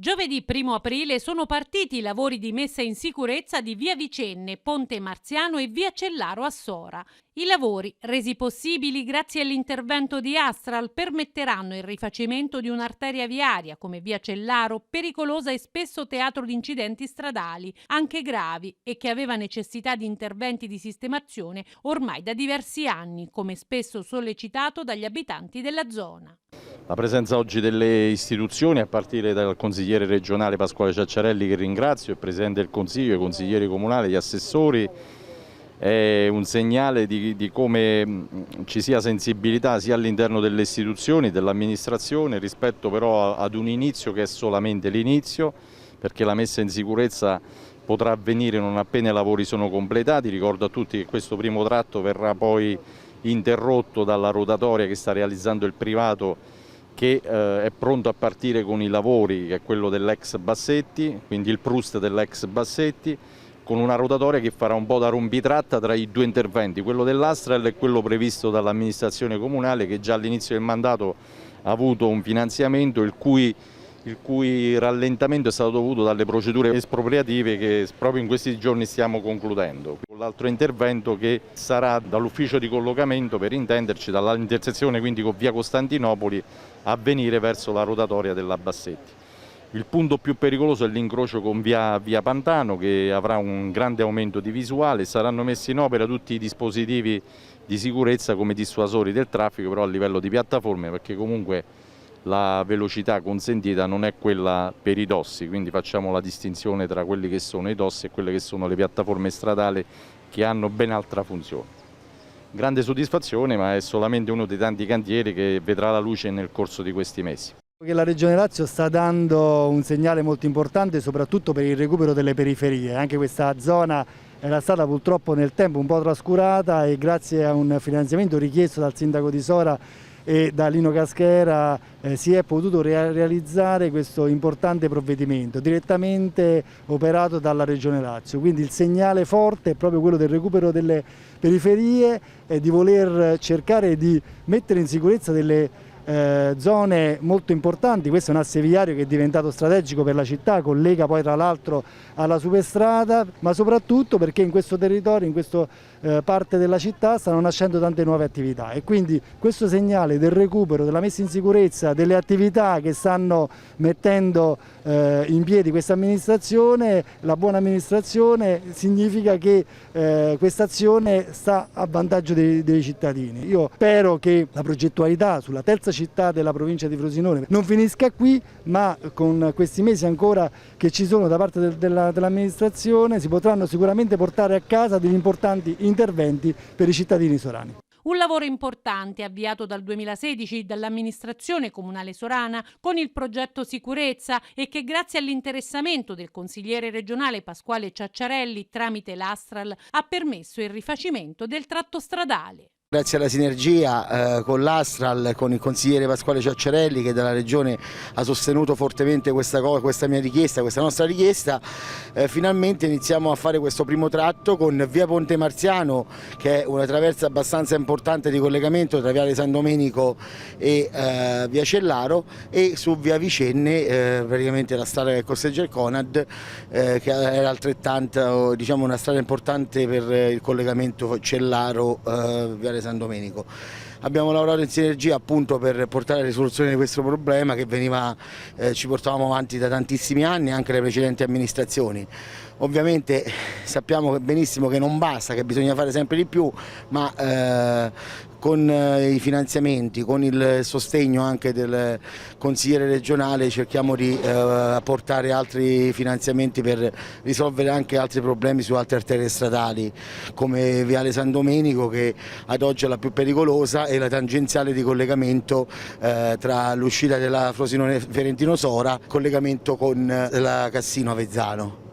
Giovedì 1° aprile sono partiti i lavori di messa in sicurezza di via Vicenne, Ponte Marziano e via Cellaro a Sora. I lavori, resi possibili grazie all'intervento di Astral, permetteranno il rifacimento di un'arteria viaria come via Cellaro, pericolosa e spesso teatro di incidenti stradali, anche gravi, e che aveva necessità di interventi di sistemazione ormai da diversi anni, come spesso sollecitato dagli abitanti della zona. La presenza oggi delle istituzioni, a partire dal consigliere regionale Pasquale Ciacciarelli, che ringrazio, il Presidente del Consiglio, i consiglieri comunali, gli assessori, è un segnale di come ci sia sensibilità sia all'interno delle istituzioni, dell'amministrazione, rispetto però ad un inizio che è solamente l'inizio, perché la messa in sicurezza potrà avvenire non appena i lavori sono completati. Ricordo a tutti che questo primo tratto verrà poi interrotto dalla rotatoria che sta realizzando il privato, che è pronto a partire con i lavori, che è quello dell'ex Bassetti, quindi il Proust dell'ex Bassetti, con una rotatoria che farà un po' da rompitratta tra i due interventi, quello dell'Astral e quello previsto dall'amministrazione comunale, che già all'inizio del mandato ha avuto un finanziamento il cui rallentamento è stato dovuto dalle procedure espropriative che proprio in questi giorni stiamo concludendo. L'altro intervento che sarà dall'ufficio di collocamento, per intenderci, dall'intersezione quindi con via Costantinopoli a venire verso la rotatoria della Bassetti. Il punto più pericoloso è l'incrocio con via Pantano, che avrà un grande aumento di visuale. Saranno messi in opera tutti i dispositivi di sicurezza come dissuasori del traffico, però a livello di piattaforme, perché comunque la velocità consentita non è quella per i tossi, quindi facciamo la distinzione tra quelli che sono i tossi e quelle che sono le piattaforme stradali, che hanno ben altra funzione. Grande soddisfazione, ma è solamente uno dei tanti cantieri che vedrà la luce nel corso di questi mesi. La Regione Lazio sta dando un segnale molto importante soprattutto per il recupero delle periferie. Anche questa zona era stata purtroppo nel tempo un po' trascurata, e grazie a un finanziamento richiesto dal sindaco di Sora e da Lino Caschera si è potuto realizzare questo importante provvedimento direttamente operato dalla Regione Lazio. Quindi il segnale forte è proprio quello del recupero delle periferie e di voler cercare di mettere in sicurezza delle zone molto importanti. Questo è un asse viario che è diventato strategico per la città, collega poi tra l'altro alla superstrada, ma soprattutto perché in questo territorio, in questa parte della città, stanno nascendo tante nuove attività, e quindi questo segnale del recupero, della messa in sicurezza delle attività che stanno mettendo in piedi questa amministrazione, la buona amministrazione, significa che questa azione sta a vantaggio dei cittadini. Io spero che la progettualità sulla terza città della provincia di Frosinone non finisca qui, ma con questi mesi ancora che ci sono da parte dell'amministrazione si potranno sicuramente portare a casa degli importanti interventi per i cittadini sorani. Un lavoro importante avviato dal 2016 dall'amministrazione comunale sorana con il progetto Sicurezza, e che grazie all'interessamento del consigliere regionale Pasquale Ciacciarelli tramite l'Astral ha permesso il rifacimento del tratto stradale. Grazie alla sinergia con l'Astral, con il consigliere Pasquale Ciacciarelli, che dalla Regione ha sostenuto fortemente questa mia richiesta, questa nostra richiesta, finalmente iniziamo a fare questo primo tratto con via Ponte Marziano, che è una traversa abbastanza importante di collegamento tra viale San Domenico e via Cellaro, e su via Vicenne praticamente la strada che costeggia il Conad, che era altrettanto, diciamo, una strada importante per il collegamento Cellaro-viale San Domenico. Abbiamo lavorato in sinergia appunto per portare a risoluzione di questo problema che ci portavamo avanti da tantissimi anni, anche le precedenti amministrazioni. Ovviamente sappiamo benissimo che non basta, che bisogna fare sempre di più, ma con i finanziamenti, con il sostegno anche del consigliere regionale cerchiamo di apportare altri finanziamenti per risolvere anche altri problemi su altre arterie stradali, come viale San Domenico, che ad oggi è la più pericolosa, e la tangenziale di collegamento tra l'uscita della Frosinone Ferentino Sora, collegamento con la Cassino Avezzano.